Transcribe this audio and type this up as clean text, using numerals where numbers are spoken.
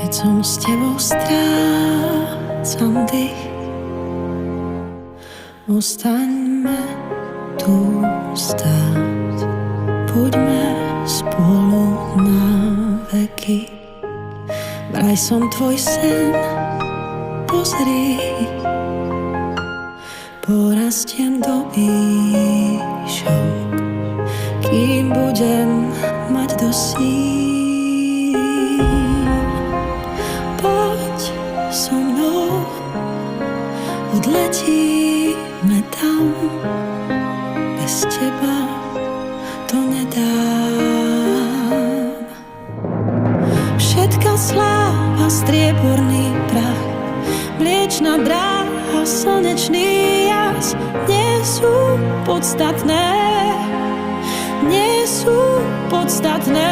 Keď som s tebou strácam dých, ostaňme tu stáť. Buďme spolu na veky. Vraj som tvoj sen, pozri. Porastiem do výšok, kým budem mať do síl. Poď so mnou, odletíme tam. Bez teba to nedám. Všetká sláva, strieborný prach, mliečna dráha, slnečný jas nie sú podstatné, nie sú podstatné.